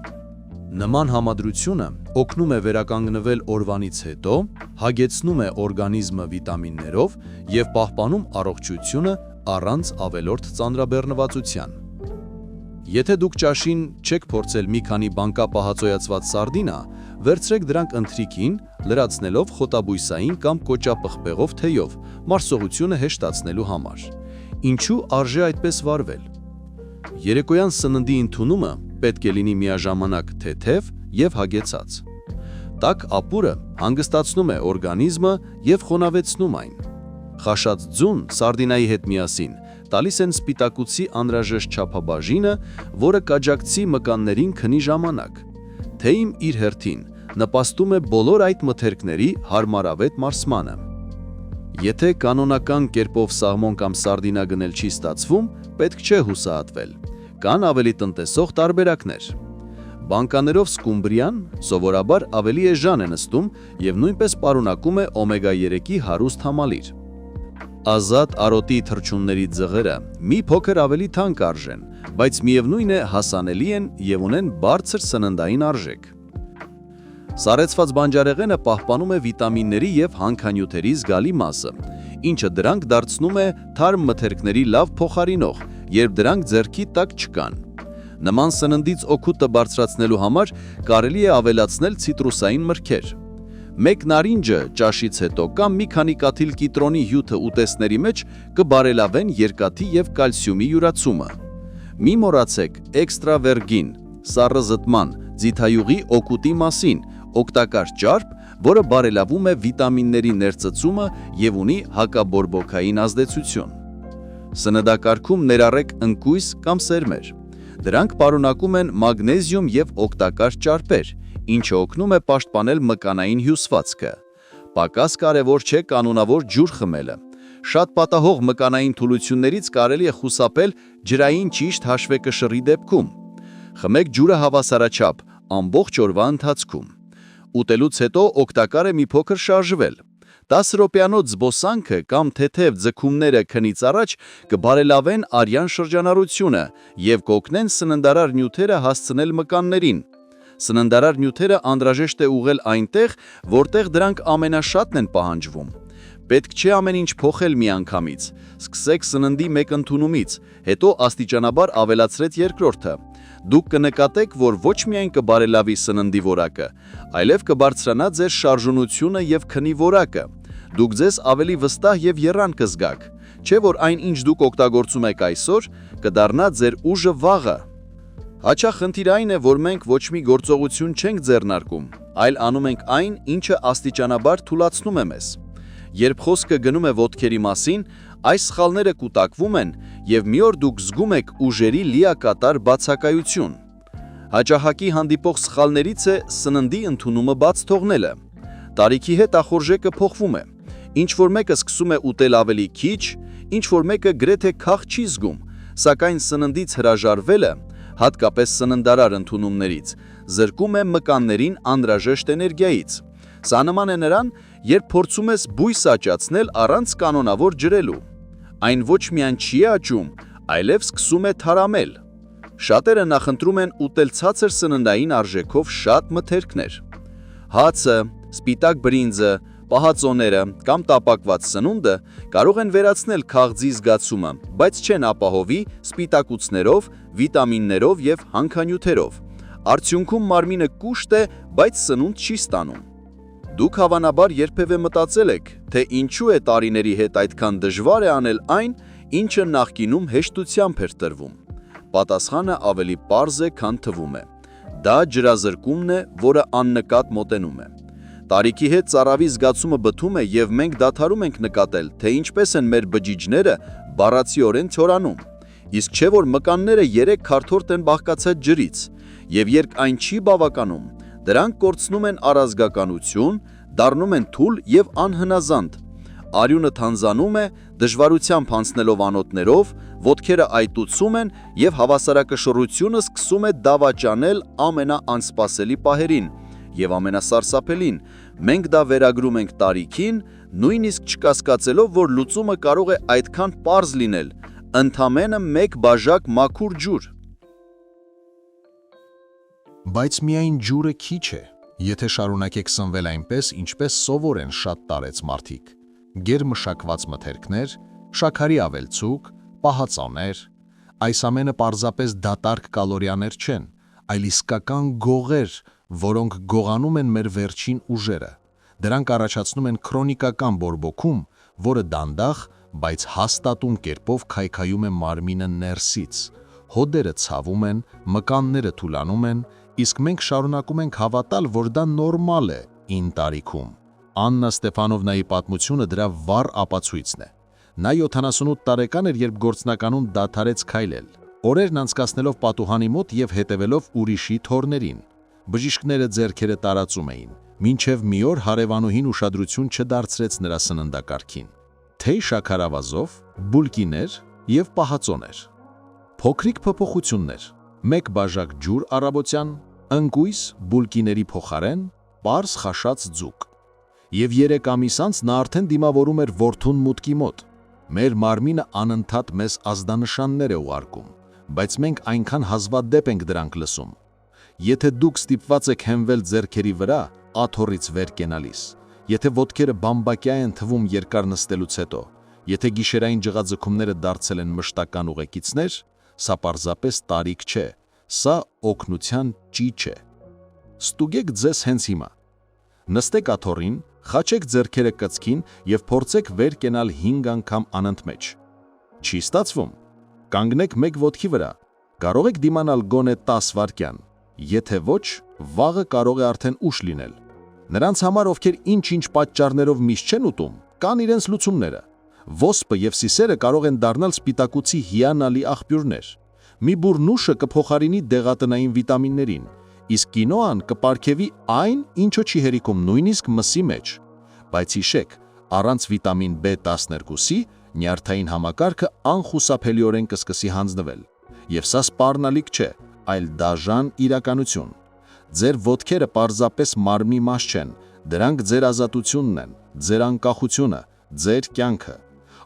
Նման համադրությունը օգնում է վերականգնվել օրվանից հետո, հագեցնում է օրգանիզմը վիտամիններով և պահպանում առողջությունը առանց ավելորդ ծանրաբեռնվածության։ Եթե դուք ճաշին չեք փորձել մի քանի բանկապահածոյացված սարդինա, վերցրեք դրանք ընթրիքին, լրացնելով խոտաբույսային կամ կոճապղպեղով թեյով, մարսողությունը հեշտացնելու համար։ Ինչու արժե այդպես վարվել։ Երեկոյան սննդի ընդունումը պետք է լինի միաժամանակ թեթև և հագեցած։ Տաք ապուրը հանգստացնում է օրգանիզմը և խոնավեցնում այն։ Խաշած ձուն սարդինայի հետ միասին տալիս են սպիտակուցի անհրաժեշտ չափաբաժինը, որը կաջակցի մկաններին քնի ժամանակ։ Թեյն իր հերթին նպաստում է բոլոր այդ մթերքների հարմարավետ մարսմանը։ Եթե կանոնական կերպով սաղմոն կամ սարդինա գնել չի ստացվում, պետք չէ հուսահատվել։ Կան ավելի տնտեսող տարբերակներ։ Բանկաներով սկումբրիան սովորաբար ավելի էժան է նստում և նույնպես պարունակում է օմեգա 3-ի հարուստ համալիր։ Ազատ արոտի թռչունների ձղերը մի փոքր ավելի թանկ արժեն, բայց միևնույն է հասանելի են և ունեն բարձր սննդային արժեք։ Սառեցված բանջարեղենը պահպանում է վիտամինների և հանքանյութերի զգալի մասը, ինչը դրանք դարձնում է թարմ մթերքների լավ փոխարինող, երբ դրանք ձեռքի տակ չկան։ Նման սննդից օգուտը բարձրացնելու համար կարելի է ավելացնել ցիտրուսային մրգեր։ Մեկ նարինջը ճաշից հետո կամ մի քանի կաթիլ կիտրոնի հյութը ուտեստների մեջ կբարելավեն երկաթի և կալցիումի յուրացումը։ Մի մոռացեք էքստրավերգին, սառը զտման, ձիթայուղի օգուտի մասին, օգտակար ճարպ, որը բարելավում է վիտամինների ներծծումը և ունի հակաբորբոքային ազդեցություն։ Սննդակարգում ներառեք ընկույզ կամ սերմեր։ Դրանք պարունակում են մագնեզիում և օգտակար ճարպեր, ինչը օգնում է պաշտպանել մկանային հյուսվածքը։ Պակաս կարևոր չէ կանոնավոր ջուր խմելը։ Շատ պատահող մկանային թուլություններից կարելի է խուսափել ջրային ճիշտ հաշվեկշռի դեպքում։ Խմեք ջուրը հավասարաչափ ամբողջ օրվա ընթացքում։ Ուտելուց հետո օգտակար է մի փոքր շարժվել։ 10 րոպեանոց զբոսանքը կամ թեթև ձգումները քնից առաջ կբարելավեն արյան շրջանառությունը և կօգնեն սննդարար նյութերը հասցնել մկաններին։ Սննդարար նյութերը անհրաժեշտ է ուղղել այնտեղ, որտեղ դրանք ամենաշատն են պահանջվում։ Պետք չէ ամեն ինչ փոխել միանգամից։ Սկսեք սննդի մեկ ընդունումից, հետո աստիճանաբար ավելացրեք երկրորդը։ Դուք կնկատեք, որ ոչ միայն կբարելավի սննդի որակը, այլև կբարձրանա ձեր շարժունությունը և քնի որակը։ Դուք ձեզ ավելի վստահ և եռանդ կզգաք, չէ՞ որ այն, ինչ դուք օգտագործում եք այսօր, կդառնա ձեր ուժը վաղը։ Հաճախ խնդիրը այն է, որ մենք ոչ մի գործողություն չենք ձեռնարկում, այլ անում ենք այն, ինչը աստիճանաբար թուլացնում է մեզ։ Երբ խոսքը գնում է ոտքերի մասին, այս սխալները կուտակվում են և մի օր դուք զգում եք ուժերի լիակատար բացակայություն։ Հաճախակի հանդիպող սխալներից է սննդի ընդունումը բաց թողնելը։ Տարիքի հետ ախորժակը փոխվում է։ Ինչ-որ մեկը սկսում է ուտել ավելի քիչ, ինչ-որ մեկը գրեթե քաղ չի զգում, սակայն սննդից հրաժարվելը, հատկապես սննդարար ընդունումներից, զրկում է մկաններին անհրաժեշտ էներգիայից։ Սա նման է նրան, երբ փորձում ես բույս աճացնել առանց կանոնավոր ջրելու։ Այն ոչ միայն չի աճում, այլև սկսում է թարամել։ Շատերը նախընտրում են ուտել ցածր սննդային արժեքով շատ մթերքներ։ Հացը, սպիտակ բրինձը, պահածոները կամ տապակված սնունդը կարող են վերացնել քաղձի զգացումը, բայց չեն ապահովի սպիտակուցներով, վիտամիններով և հանքանյութերով։ Արդյունքում մարմինը կուշտ է, բայց սնունդ չի ստանում։ Դուք հավանաբար երբևէ մտածել եք, թե ինչու է տարիների հետ այդքան դժվար է անել այն, ինչը նախկինում հեշտությամբ էր տրվում։ Պատասխանը ավելի պարզ է, քան թվում է։ Դա ջրազրկումն է, որը աննկատ մոտենում է։ Տարիքի հետ ծարավի զգացումը բթում է և մենք դադարում ենք նկատել, թե ինչպես են մեր բջիջները բառացիորեն թյորանում։ Իսկ չէ որ մկանները 3 քառորդ են բաղկացած ջրից, և երբ այն չի բավականում, դրանք կորցնում են առազգականություն, դառնում են թույլ և անհնազանդ։ Արյունը թանձանում է, դժվարությամբ անցնելով անոթներով, ոտքերը այտուցում են և հավասարակշռությունը սկսում է դավաճանել ամենաանսպասելի պահերին, և ամենասարսափելին, մենք դա վերագրում ենք տարիքին, նույնիսկ չկասկածելով, որ լուծումը կարող է այդքան պարզ լինել, ընդամենը մեկ բաժակ մաքուր ջուր։ Բայց միայն ջուրը քիչ է, եթե շարունակեք սնվել այնպես, ինչպես սովոր են շատ տարեց մարդիկ։ Գերմշակված մթերքներ, շաքարի ավելցուկ, պահածոներ, այս ամենը պարզապես դատարկ կալորիաներ չեն, այլ իսկական գողեր, որոնք գողանում են մեր վերջին ուժերը։ Դրանք առաջացնում են քրոնիկական բորբոքում, որը դանդաղ, բայց հաստատուն կերպով քայքայում է մարմինը ներսից։ Հոդերը ցավում են, մկանները թուլանում են, իսկ մենք շարունակում ենք հավատալ, որ դա նորմալ է ին տարիքում։ Աննա Ստեփանովնայի պատմությունը դրա վառ ապացույցն է։ Նա 78 տարեկան էր, երբ գործնականում դադարեց քայլել, օրերն անցկացնելով պատուհանի մոտ եւ հետևելով ուրիշի թորներին։ Բժիշկները ձեռքերը տարածում էին, մինչև մի օր հարևանուհին ուշադրություն չդարձրեց նրա սննդակարգին։ Թեյ շաքարավազով, բուլկիներ եւ պահածոներ։ Փոքրիկ փոփոխություններ, 1 բաժակ ջուր առավոտյան, ընկույզ բուլկիների փոխարեն, պարզ խաշած ձուկ։ Եվ 3 ամիս անց նա արդեն դիմավորում էր որդուն մուտքի մոտ։ Մեր մարմինը անընդհատ մեզ ազդանշաններ է ուղարկում, բայց մենք այնքան հազվադեպ ենք դրանք լսում։ Եթե դուք ստիպված եք հենվել ձեռքերի վրա, աթոռից վեր կենալիս, եթե ոտքերը բամբակյա են թվում երկար նստելուց հետո, եթե գիշերային ջղաձգումները դարձել են մշտական ուղեկիցներ, սա պարզապես տարիք չէ, սա օգնության ճիչ է։ Ստուգեք ձեզ հենց հիմա։ Նստեք աթոռին, խաչեք ձեռքերը կծքին եւ փորձեք վեր կենալ 5 անգամ անընդմեջ։ Չի ստացվում։ Կանգնեք 1 ոտքի վրա։ Կարող եք դիմանալ գոնե 10 վայրկյան։ Եթե ոչ, վաղը կարող է արդեն ուշ լինել։ Նրանց համար, ովքեր ինչ-ինչ պատճառներով միշտ չեն ուտում, կան իրենց լուծումները։ Ոսպը եւ սիսերը կարող են դառնալ սպիտակուցի հիանալի աղբյուրներ։ Մի բուռն ուշը կփոխարինի դեղատնային վիտամիններին, իսկ կինոան կպարգևի այն, ինչը չի հերիքում նույնիսկ մսի մեջ։ Բայց հիշեք, առանց վիտամին B12-ի նյարդային համակարգը անխուսափելիորեն կսկսի հանձնվել։ Եվ սա սպառնալիք չէ, այլ դաժան իրականություն։ Ձեր ոտքերը պարզապես մարմնի մաս չեն, դրանք ձեր ազատությունն են, ձեր անկախությունը, ձեր կյանքը։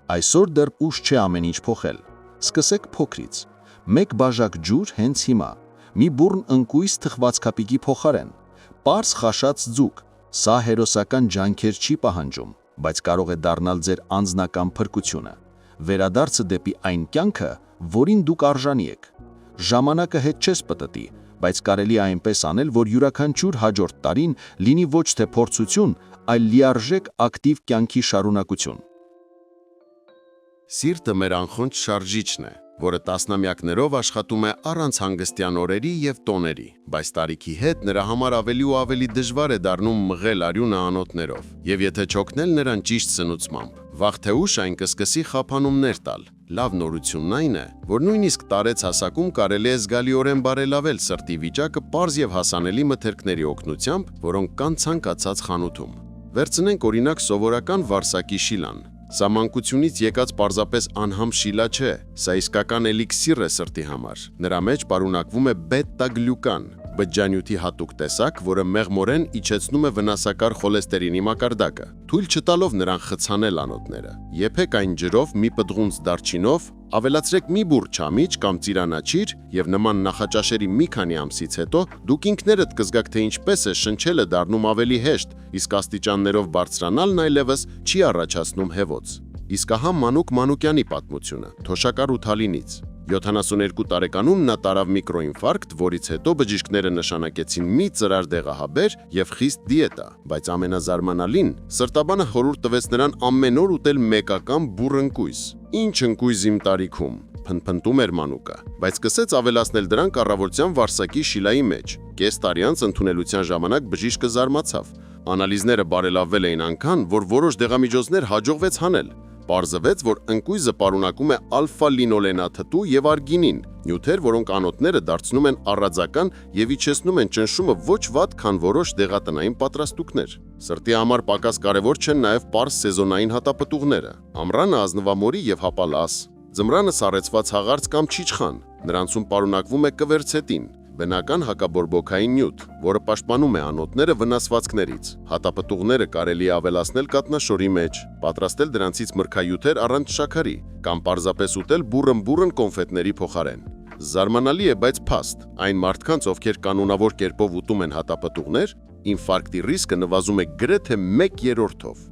Այսօր դեռ ուշ չէ ամեն ինչ փոխել։ Սկսեք փոքրից։ 1 բաժակ ջուր հենց հիմա, մի բուռն ընկույզ թխվածքապիկի փոխարեն, պարզ խաշած ձուկ, սա հերոսական ջանքեր չի պահանջում, բայց կարող է դառնալ ձեր անձնական փրկությունը, վերադարձը դեպի այն կյանքը, որին դուք արժանի եք։ Ժամանակը հետ չես պտտի, բայց կարելի է այնպես անել, որ յուրաքանչյուր հաջորդ տարին լինի ոչ թե փորձություն, այլ լիարժեք ակտիվ կյանքի շարունակություն։ Սիրտը մեր անխոնջ շարժիչն է, որը տասնամյակներով աշխատում է առանց հանգստյան օրերի եւ տոների, բայց տարիքի հետ նրա համար ավելի ու ավելի դժվար է դառնում մղել արյունը անոթներով, եւ եթե չօգնել նրան ճիշտ սնուցմամբ, վաղ թե ուշ այն կսկսի խափանումներ տալ։ Լավ նորությունն այն է, որ նույնիսկ տարեց հասակում կարելի է զգալիորեն բարելավել սրտի վիճակը պարզ եւ հասանելի մթերքների օգնությամբ, որոնք կան ցանկացած խանութում։ Վերցնենք օրինակ սովորական վարսակի շիլան։ Սա մանկությունից եկած պարզապես անհամ շիլա չէ, սա իսկական էլիքսիր է սրտի համար։ Նրա մեջ պարունակվում է բետա-գլյուկան, բջջանյութի հատուկ տեսակ, որը մեղմորեն իջեցնում է վնասակար խոլեստերինի մակարդակը, թույլ չտալով նրան խցանել անոթները։ Եփեք այն ջրով, մի պտղունց դարչինով, ավելացրեք մի բուռ չամիչ կամ ծիրանաչիր եւ նման նախաճաշերի մի քանի ամսից հետո դուք ինքներդ կզգաք, թե ինչպես է շնչելը դառնում ավելի հեշտ, իսկ աստիճաններով բարձրանալն այլևս չի առաջացնում հեվոց։ Իսկ ահա Մանուկ Մանուկյանի պատմությունը, թոշակառ Ութալինից։ 72 տարեկանում նա տարավ միկրոինֆարկտ, որից հետո բժիշկները նշանակեցին մի ծրար դեղահաբեր եւ խիստ դիետա, բայց ամենազարմանալին, սրտաբանը խորհուրդ տվեց նրան ամեն օր ուտել մեկական բուռն ընկույզ։ Ինչ ընկույզ իմ տարիքում, փնփնտում էր Մանուկը, բայց սկսեց ավելացնել դրանք առավոտյան վարսակի շիլայի մեջ։ Կես տարի անց ընդունելության ժամանակ բժիշկը զարմացավ։ Անալիզները բարելավվել էին այնքան, որ որոշ դեղամիջոցներ հաջողվեց հանել։ Պարզվեց, որ ընկույզը պարունակում է ալֆա-լինոլենաթթու եւ արգինին, նյութեր, որոնք անոթները դարձնում են առաձական եւ իջեցնում են ճնշումը ոչ վատ, քան որոշ դեղատնային պատրաստուկներ։ Սրտի համար պակաս կարևոր չեն նաեւ պարզ սեզոնային հատապտուղները՝ ամռանը ազնվամորի եւ հապալաս, ձմռանը սառեցված հաղարծ կամ չիչխան, նրանցում պարունակվում է կվերցետին, բնական հակաբորբոքային նյութ, որը պաշտպանում է անոթները վնասվածքներից։ Հատապտուղները կարելի է ավելացնել կատնաշորի մեջ, պատրաստել դրանցից մրգահյութեր առանց շաքարի կամ պարզապես ուտել բուռն կոնֆետների փոխարեն։ Զարմանալի է, բայց փաստ, այն մարդկանց, ովքեր կանոնավոր կերպով ուտում են հատապտուղներ, ինֆարկտի ռիսկը նվազում է գրեթե 1/3-ով։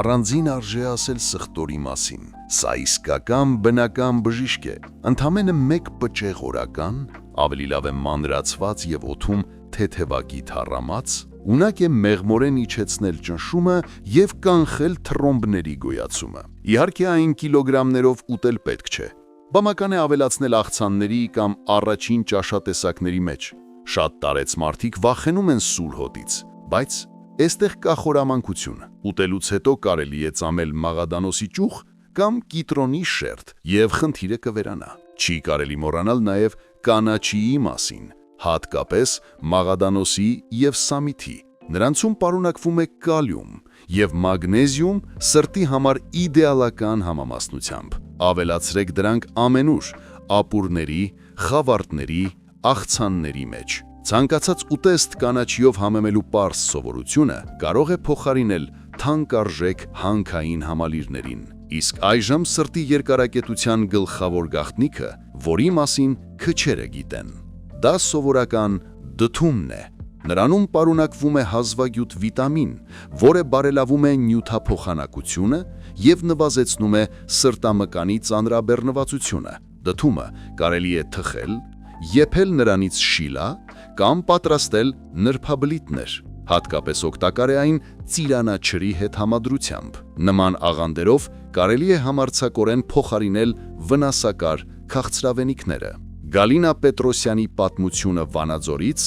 Առանձին արժե ասել սխտորի մասին։ Սա իսկական բնական բժիշկ է։ Ընդամենը 1 պճեղ օրական, ավելի լավ է մանրացված եւ օդում թեթևակի թառամած, ունակ է մեղմորեն իջեցնել ճնշումը եւ կանխել թրոմբների գոյացումը։ Իհարկե այն կիլոգրամներով ուտել պետք չէ։ Բավական է ավելացնել աղցանների կամ առաջին ճաշատեսակների մեջ։ Շատ տարեց մարդիկ վախենում են սուր հոտից, բայց այստեղ կա խորամանկություն։ Ուտելուց հետո կարելի է ծամել մաղադանոսի ճուղ կամ կիտրոնի շերտ եւ խնդիրը կվերանա։ Չի կարելի մոռանալ նաեւ կանաչիի մասին, հատկապես մաղադանոսի եւ սամիթի։ Նրանցում պարունակվում է կալիում եւ մագնեզիում սրտի համար իդեալական համամասնությամբ։ Ավելացրեք դրանք ամենուր՝ ապուրների, խավարտների, աղցանների մեջ։ Ցանկացած ուտեստ կանաչիով համեմելու պարզ սովորությունը կարող է փոխարինել թանկարժեք հանքային համալիրներին։ Իսկ այժմ սրտի երկարակետության գլխավոր գաղտնիքը, որի մասին քչերը գիտեն։ Դա սովորական դդումն է։ Նրանում պարունակվում է հազվագյուտ վիտամին, որը բարելավում է նյութափոխանակությունը եւ նվազեցնում է սրտամկանի ծանրաբեռնվածությունը։ Դդումը կարելի է թխել, եփել նրանից շիլա կամ պատրաստել նրբաբլիթներ։ Հատկապես օգտակար է այն ծիրանաչրի հետ համադրությամբ։ Նման աղանդերով կարելի է համարձակորեն փոխարինել վնասակար քաղցրավենիքները։ Գալինա Պետրոսյանի պատմությունը Վանաձորից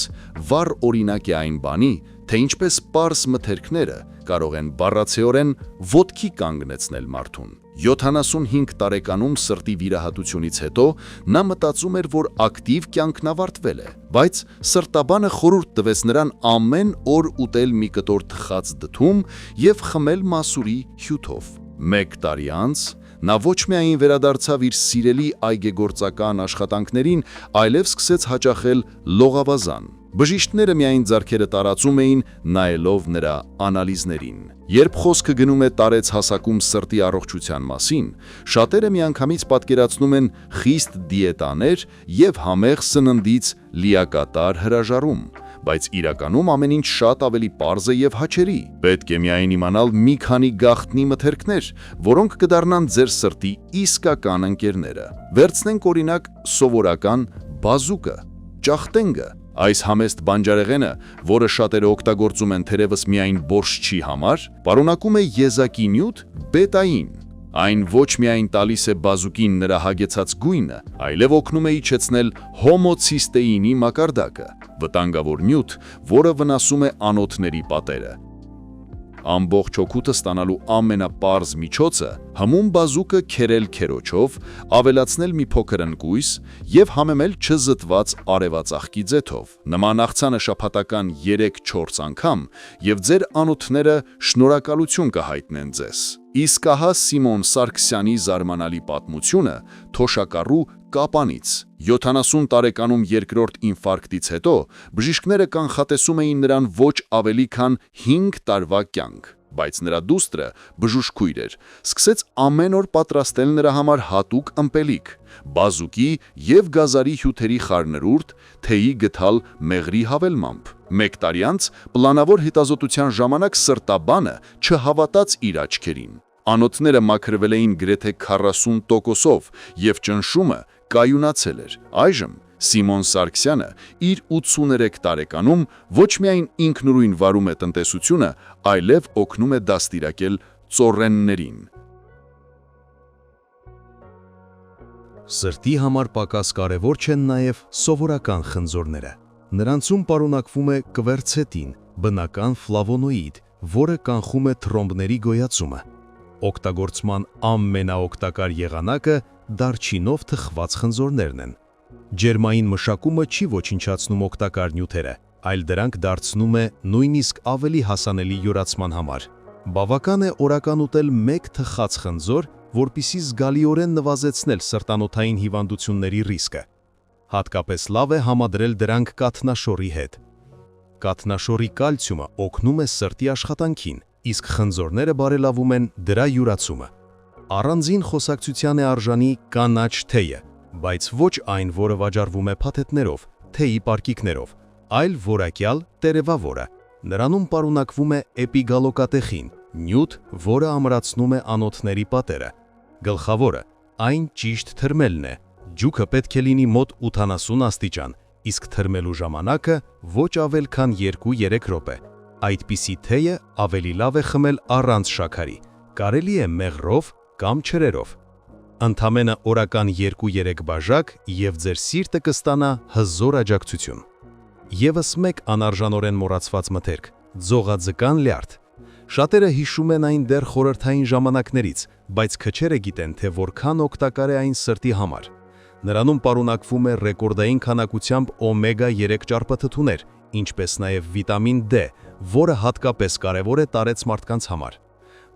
վառ օրինակ է այն բանի, թե ինչպես պարզ մթերքները կարող են բառացիորեն ոտքի կանգնեցնել մարդուն։ 75 տարեկանում սրտի վիրահատությունից հետո նա մտածում էր, որ ակտիվ կյանքն ավարտվել է, բայց սրտաբանը խորհուրդ տվեց նրան ամեն օր ուտել մի կտոր թխած դդում եւ խմել մասուրի հյութով։ 1 տարի անց նա ոչ միայն վերադարձավ իր սիրելի այգեգործական աշխատանքներին, այլև սկսեց հաճախել լողավազան։ Բժիշկները միայն ձեռքերը տարածում էին, նայելով նրա անալիզներին։ Երբ խոսքը գնում է տարեց հասակում սրտի առողջության մասին, շատերը միանգամից պատկերացնում են խիստ դիետաներ եւ համեղ սննդից լիակատար հրաժարում, բայց իրականում ամեն ինչ շատ ավելի պարզ է եւ հաճելի։ Պետք է միայն իմանալ մի քանի գաղտնի մթերքներ, որոնք կդառնան ձեր սրտի իսկական ընկերները։ Վերցնենք օրինակ սովորական բազուկը, ճախտենգը։ Այս համեստ բանջարեղենը, որը շատերը օգտագործում են թերևս միայն բորշչի համար, պարունակում է եզակի նյութ բետային։ Այն ոչ միայն տալիս է բազուկին նրա հագեցած գույնը, այլև օգնում է իջեցնել հոմոցիստեինի մակարդակը, վտանգավոր նյութ, որը վնասում է անոթների պատերը։ Ամբողջ օգուտը ստանալու ամենապարզ միջոցը հմում բազուկը քերել քերոչով, ավելացնել մի փոքր ընկույզ եւ համեմել չզտված արևածաղկի ձեթով։ Նման աղցանը շաբաթական 3-4 անգամ եւ ձեր անոթները շնորհակալություն կհայտնեն ձեզ։ Իսկ ահա Սիմոն Սարգսյանի զարմանալի պատմությունը թոշակառու կապանից։ 70 տարեկանում երկրորդ ինֆարկտից հետո բժիշկները կանխատեսում էին նրան ոչ ավելի քան 5 տարվա կյանք, բայց նրա դուստրը բժուժքույր էր, սկսեց ամեն օր պատրաստել նրա համար հատուկ ըմպելիք, բազուկի եւ գազարի հյութերի խառնուրդ, թեյի գթալ մեղրի հավելմամբ։ 1 տարի անց պլանավոր հետազոտության ժամանակ սրտաբանը չհավատաց իր աչքերին։ Անոթները մաքրվել էին գրեթե 40%-ով եւ ճնշումը կայունացել էր։ Այժմ Սիմոն Սարգսյանը իր 83 տարեկանում ոչ միայն ինքնուրույն վարում է տնտեսությունը, այլև օգնում է դաստիարակել ծոռեններին։ Սրտի համար պակաս կարևոր չեն նաև սովորական խնձորները։ Նրանցում պարունակվում է կվերցետին, բնական ֆլավոնոիդ, որը կանխում է թրոմբների գոյացումը։ Օգտագործման ամենաօգտակար եղանակը դարչինով թխված խնձորներն են։ Ջերմային մշակումը չի ոչնչացնում օգտակար նյութերը, այլ դրանք դարձնում է նույնիսկ ավելի հասանելի յուրացման համար։ Բավական է օրական ուտել 1 թխած խնձոր, որպեսզի զգալիորեն նվազեցնել սրտանոթային հիվանդությունների ռիսկը։ Հատկապես լավ է համադրել դրանք կաթնաշորի հետ։ Կաթնաշորի կալցիումը օգնում է սրտի աշխատանքին, իսկ խնձորները բարելավում են դրա յուրացումը։ Առանձին խոսակցության է արժանի կանաչ թեյը, բայց ոչ այն, որը վաճառվում է փաթեթներով, թեյի պարկիկներով, այլ որակյալ տերևավորը։ Նրանում պարունակվում է էպիգալոկատեխին, նյութ, որը ամրացնում է անոթների պատերը։ Գլխավորը այն ճիշտ թրմելն է։ Ջուկը պետք է լինի մոտ 80 աստիճան, իսկ թրմելու ժամանակը ոչ ավել քան 2-3 րոպե։ Այդպիսի թեյը ավելի լավ է խմել առանց շաքարի, կարելի է մեղրով կամ ջրերով։ Ընդամենը օրական 2-3 բաժակ և ձեր սիրտը կստանա հզոր աջակցություն։ Եվս մեկ անարժանորեն մոռացված մթերք՝ ձողաձկան լյարդ։ Շատերը հիշում են այն դեռ խորհրդային ժամանակներից, բայց քչերը գիտեն, թե որքան օգտակար է այն սրտի համար։ Նրանում պարունակվում է ռեկորդային քանակությամբ օմեգա-3 ճարպաթթուներ, ինչպես նաև վիտամին D, որը հատկապես կարևոր է տարեց մարդկանց համար։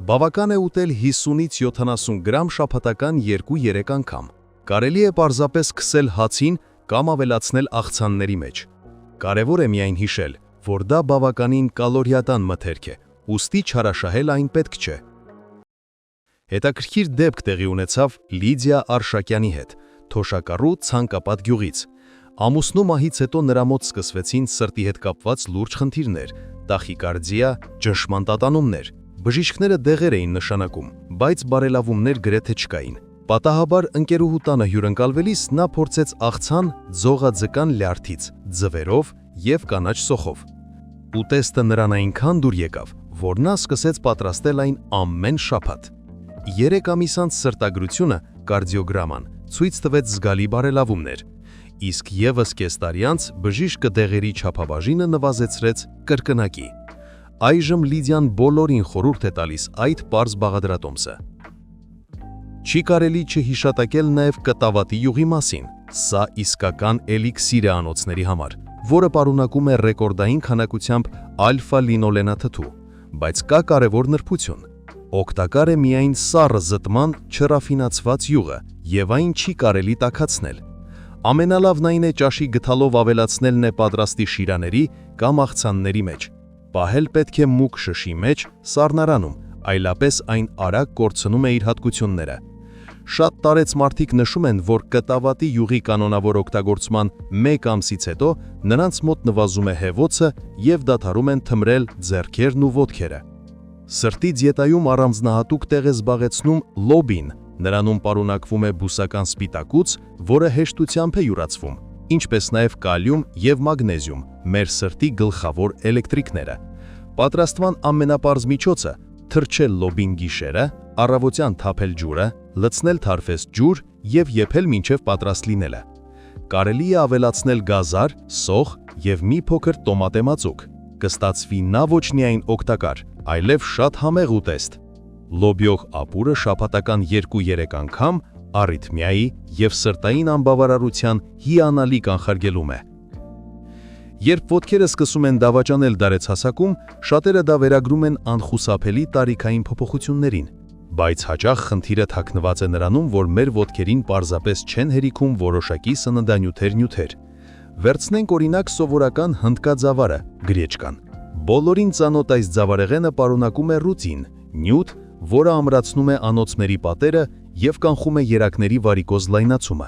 Բավական է ուտել 50-ից 70 գրամ շաբաթական 2-3 անգամ։ Կարելի է պարզապես քսել հացին կամ ավելացնել աղցանների մեջ։ Կարևոր է միայն հիշել, որ դա բավականին կալորիատան մթերք է, ուստի չարաշահել այն պետք չէ։ Հետաքրքիր դեպք տեղի ունեցավ Լիդիա Արշակյանի հետ, Թոշակառու ցանկապատ գյուղից։ Ամուսնու մահից հետո նրա մոտ սկսվեցին սրտի հետ կապված լուրջ խնդիրներ, տախիկարդիա, ճնշման տատանումներ։ Բժիշկները դեղեր էին նշանակում, բայց բարելավումներ գրեթե չկային։ Պատահաբար ընկերուհու տանը հյուրընկալվելիս նա փորձեց աղցան ձողաձկան լյարդից, ձվերով և կանաչ սոխով։ Ուտեստը նրան այնքան դուր եկավ, որ նա սկսեց պատրաստել այն ամեն շաբաթ։ 3 ամիս անց սրտագրությունը, կարդիոգրաման, ցույց տվեց զգալի բարելավումներ, իսկ ևս կես տարի անց բժիշկը դեղերի չափաբաժինը նվազեցրեց կրկնակի։ Այժմ Լիդիան բոլորին խորհուրդ է տալիս այդ պարզ բաղադրատոմսը։ Չի կարելի չհիշատակել նաև կտավատի յուղի մասին։ Սա իսկական էլիքսիր է անոթների համար, որը պարունակում է ռեկորդային քանակությամբ ալֆա-լինոլենաթթու, բայց կա կարևոր նրբություն։ Օգտակար է միայն սառը զտման չրաֆինացված յուղը, և այն չի կարելի տաքացնել։ Ամենալավն այն է ճաշի գթալով ավելացնելն է պատրաստի շիրաների կամ աղցանների մեջ։ Պահել պետք է մուգ շշի մեջ սառնարանում, այլապես այն արագ կորցնում է իր հատկությունները։ Շատ տարեց մարդիկ նշում են, որ կտավատի յուղի կանոնավոր օգտագործման 1 ամսից հետո նրանց մոտ նվազում է հեվոցը և դադարում են թմրել ձեռքերն ու ոտքերը։ Սրտի դիետայում առանձնահատուկ տեղ է զբաղեցնում լոբին, նրանում պարունակվում է բուսական սպիտակուց, որը հեշտությամբ է յուրացվում, ինչպես նաև կալիում և մագնեզիում, մեր սրտի գլխավոր էլեկտրիկները։ Պատրաստման ամենապարզ միջոցը՝ թրջել լոբին գիշերը, առավոտյան թափել ջուրը, լցնել թարֆես ջուր և եփել մինչև պատրաստ լինելը։ Կարելի է ավելացնել գազար, սոխ և մի փոքր տոմատե մածուկ։ Կստացվի նա ոչ միայն օգտակար, այլև շատ համեղ ուտեստ։ Լոբիող ապուրը շաբաթական 2-3 անգամ առիթմիայի և սրտային անբավարարության հիանալի կանխարգելում է։ Երբ ոտքերը սկսում են դավաճանել դարեցհասակում, շատերը դա վերագրում են անխուսափելի տարիքային փոփոխություններին, բայց հաճախ խնդիրը թաքնված է նրանում, որ մեր ոտքերին պարզապես չեն հերիքում որոշակի սննդանյութեր։ Վերցնենք օրինակ սովորական հնդկաձավարը՝ գրեչկան։ Բոլորին ծանոթ այս ձավարեղենը պարունակում է ռուտին, նյութ, որը ամրացնում է անոթների պատերը և կանխում է երակների վարիկոզ լայնացումը։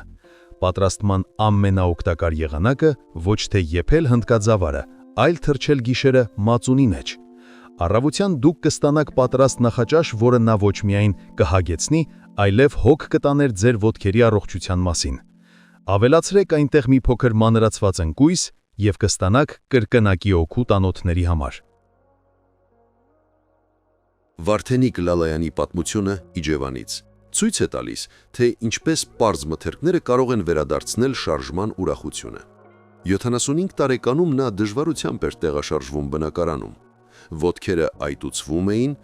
Պատրաստման ամենաօգտակար եղանակը ոչ թե եփել հնդկաձավարը, այլ թրջել գիշերը մածունի մեջ։ Առավոտյան դուք կստանաք պատրաստ նախաճաշ, որը նա ոչ միայն կհագեցնի, այլև հոգ կտաներ ձեր ոտքերի առողջության մասին։ Ավելացրեք այնտեղ մի փոքր մանրացված ընկույզ և կստանաք կրկնակի օգուտ անոթների համար։ Վարդենիկ Լալայանի պատմությունը Իջևանից ցույց է տալիս, թե ինչպես պարզ մթերքները կարող են վերադարձնել շարժման ուրախությունը։ 75 տարեկանում նա դժվարությամբ էր տեղաշարժվում բնակարանում։ Ոտքերը այտուցվում էին,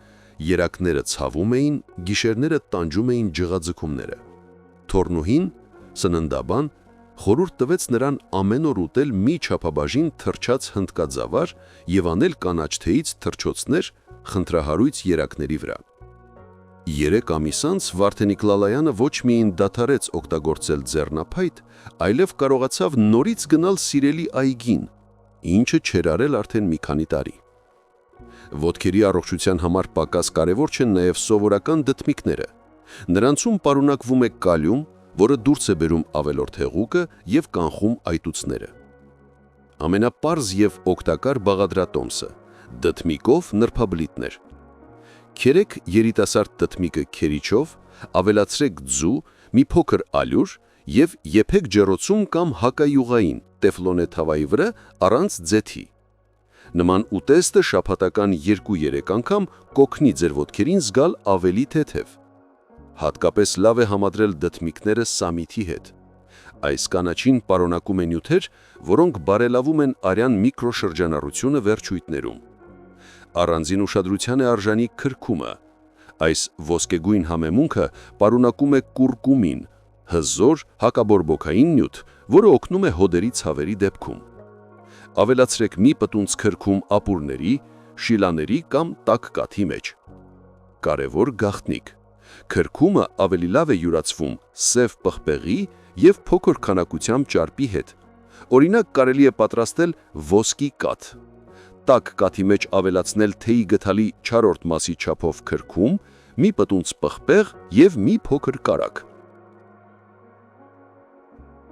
երակները ցավում էին, գիշերները տանջում էին ջղաձգումները։ Թորնուհին, սննդաբան, խորհուրդ տվեց նրան ամեն օր ուտել մի չափաբաժին թրջած հնդկաձավար և անել կանաչ թեյից թրջոցներ խնդրահարույց երակների վրա։ 3 ամիս անց Վարդենիկ Լալայանը ոչ միայն դադարեց օգտագործել ձեռնափայտ, այլև կարողացավ նորից գնալ սիրելի այգին, ինչը չէր արել արդեն մի քանի տարի։ Ոտքերի առողջության համար պակաս կարևոր չեն նաև սովորական դդմիկները։ Նրանցում պարունակվում է կալիում, որը դուրս է բերում ավելորդ հեղուկը եւ կանխում այտուցները։ Ամենապարզ եւ օգտակար բաղադրատոմսը՝ դդմիկով նրբաբլիթներ։ Քերեք երիտասարդ դդմիկը քերիչով, ավելացրեք ձու, մի փոքր ալյուր եւ եփեք ջեռոցում կամ հակայուղային տեֆլոնե թավայի վրա առանց ձեթի։ Նման ուտեստը շաբաթական 2-3 անգամ կօգնի ձեր ոտքերին զգալ ավելի թեթև։ Հատկապես լավ է համադրել դդմիկները սամիթի հետ։ Այս կանաչին պարունակում է նյութեր, որոնք բարելավում են արյան միկրոշրջանառությունը վերջույթներում։ Առանձին ուշադրության է արժանի քրքումը։ Այս ոսկեգույն համեմունքը պարունակում է կուրկումին, հզոր հակաբորբոքային նյութ, որը օգնում է հոդերի ցավերի դեպքում։ Ավելացրեք մի պտունց քրքում ապուրների, շիլաների կամ տաք կաթի մեջ։ Կարևոր գաղտնիք. քրքումը ավելի լավ է յուրացվում սև պղպեղի եւ փոքր քանակությամբ ճարպի հետ։ Օրինակ կարելի է պատրաստել ոսկի կաթ։ Տաք կաթի մեջ ավելացնել թեյի գդալի 4-րդ մասի չափով քրքում, մի պտունց պղպեղ եւ մի փոքր կարագ։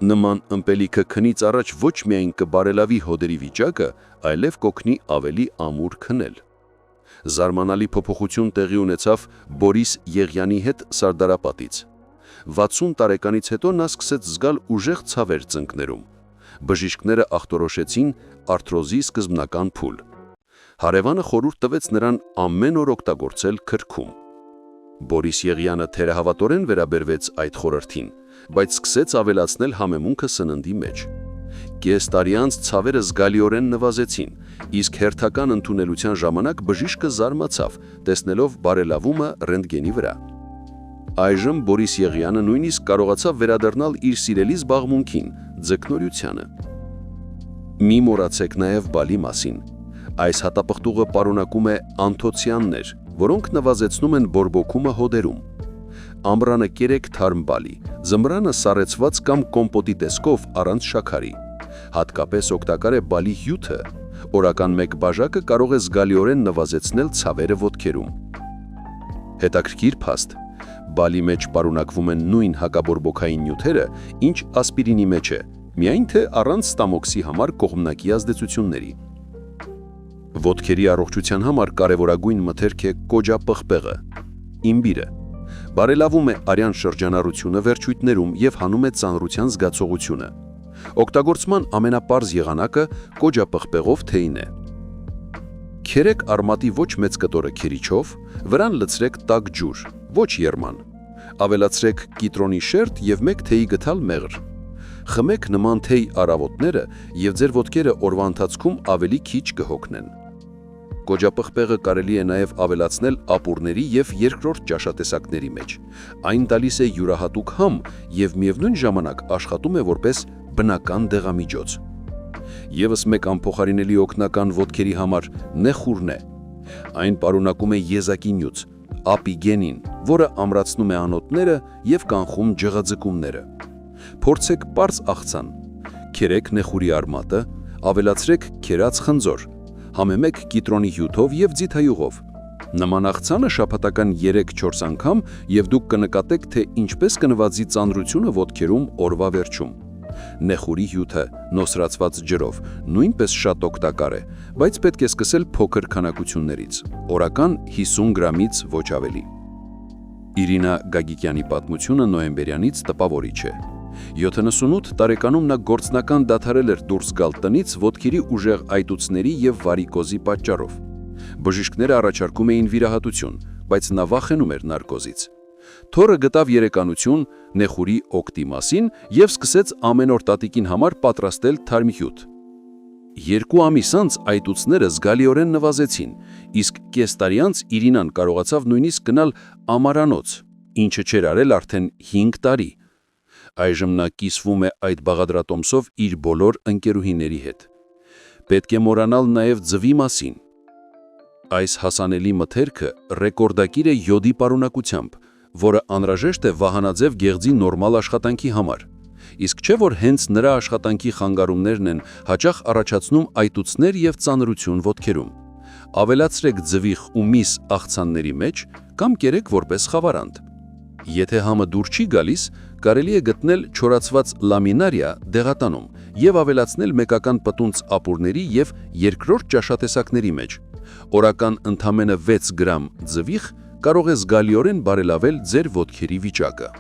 Նման ըմպելիքը քնից առաջ ոչ միայն կբարելավի հոդերի վիճակը, այլև կօգնի ավելի ամուր քնել։ Զարմանալի փոփոխություն տեղի ունեցավ Բորիս Եղյանի հետ Սարդարապատից։ 60 տարեկանից հետո նա սկսեց զգալ ուժեղ ցավեր ծնկներում։ Բժիշկները ախտորոշեցին արթրոզի սկզբնական փուլ։ Հարևանը խորհուրդ տվեց նրան ամեն օր օգտագործել քրքում։ Բորիս Եղյանը թերահավատորեն վերաբերվեց այդ խորհրդին, բայց սկսեց ավելացնել համեմունքը սննդի մեջ։ Կես տարի անց ցավերը զգալիորեն նվազեցին, իսկ հերթական ընդունելության ժամանակ բժիշկը զարմացավ, տեսնելով բարելավումը ռենտգենի վրա։ Այժմ Բորիս Եղյանը նույնիսկ կարողացավ վերադառնալ իր սիրելի զբաղմունքին՝ ձկնորությանը։ Մի մոռացեք նաև բալի մասին։ Այս հատապղտուղը պարունակում է անթոցիաններ, որոնք նվազեցնում են բորբոքումը հոդերում։ Ամռանը կերեք թարմ բալի, ձմռանը սառեցված կամ կոմպոտի տեսքով առանց շաքարի։ Հատկապես օգտակար է բալի հյութը, օրական 1 բաժակը կարող է զգալիորեն նվազեցնել ցավերը ոտքերում։ Հետաքրքիր փաստ. բալի մեջ պարունակվում են նույն հակաբորբոքային նյութերը, ինչ ասպիրինի մեջ է, միայն թե առանց ստամոքսի համար կողմնակի ազդեցությունների։ Ոտքերի առողջության համար կարևորագույն մթերք է կոջապղպեղը, իմբիրը։ Բարելավում է արյան շրջանառությունը վերջույթներում եւ հանում է ծանրության զգացողությունը։ Օգտագործման ամենապարզ եղանակը կոջապղպեղով թեյն է։ Քերեք արմատի ոչ մեծ կտորը քերիչով, վրան լցրեք տաք ջուր, ոչ երման։ Ավելացրեք կիտրոնի շերտ եւ 1 թեյի գթալ մեղր։ Խմեք նման թեյ առավոտները եւ ձեր ոտքերը օրվա ընթացքում ավելի քիչ կհոգնեն։ Կոջապղպեղը կարելի է նաև ավելացնել ապուրների եւ երկրորդ ճաշատեսակների մեջ։ Այն տալիս է յուրահատուկ համ եւ միևնույն ժամանակ աշխատում է որպես բնական դեղամիջոց։ Եվս մեկ անփոխարինելի օգնական ոտքերի համար նեխուրն է։ Այն պարունակում է եզակի նյութ, ապիգենին, որը ամրացնում է անոթները եւ կանխում ջղաձգումները։ Փորձեք պարզ աղցան։ Քերեք նեխուրի արմատը, ավելացրեք քերած խնձոր, համեմեք կիտրոնի հյութով եւ ձիթայուղով։ Նման աղցանը շաբաթական 3-4 անգամ եւ դուք կնկատեք, թե ինչպես կնվազի ծանրությունը ոտքերում օրվա վերջում։ Նեխուրի հյութը նոսրացված ջրով նույնպես շատ օգտակար է, բայց պետք է սկսել փոքր քանակություններից, օրական 50 գրամից ոչ ավելի։ Իրինա Գագիկյանի պատմությունը նոյեմբերյանից տպավորիչ է։ 78 տարեկանում նա գործնական դադարել էր դուրս գալ տնից ոտքերի ուժեղ այտուցների եւ վարիկոզի պատճառով։ Բժիշկները առաջարկում էին վիրահատություն, բայց նա վախենում էր նարկոզից։ Թորը գտավ երեկանություն նեխուրի օգտի մասին եւ սկսեց ամեն օր տատիկին համար պատրաստել թարմհյութ։ 2 ամիս անց այտուցները զգալիորեն նվազեցին, իսկ կես տարի անց Իրինան կարողացավ նույնիսկ գնալ ամարանոց, ինչը չէր արել արդեն 5 տարի։ Այժմ նա կիսվում է այդ բաղադրատոմսով իր բոլոր ընկերուհիների հետ։ Պետք է մոռանալ նաև ձվի մասին։ Այս հասանելի մթերքը ռեկորդակիր է յոդի պարունակությամբ, որը անհրաժեշտ է վահանաձև գեղձի նորմալ աշխատանքի համար։ Իսկ չէ որ հենց նրա աշխատանքի խանգարումներն են հաճախ առաջացնում այտուցներ եւ ծանրություն ոտքերում։ Ավելացրեք ձվիխ ու միս աղցանների մեջ կամ կերեք որպես խավարանդ։ Եթե համը դուր չի գալիս, կարելի է գտնել չորացված լամինարիա դեղատանում եւ ավելացնել մեկական պտունց ապուրների եւ երկրորդ ճաշատեսակների մեջ։ Օրական ընդամենը 6 գրամ ձվիխ կարող է զգալիորեն բարելավել ձեր ոտքերի վիճակը։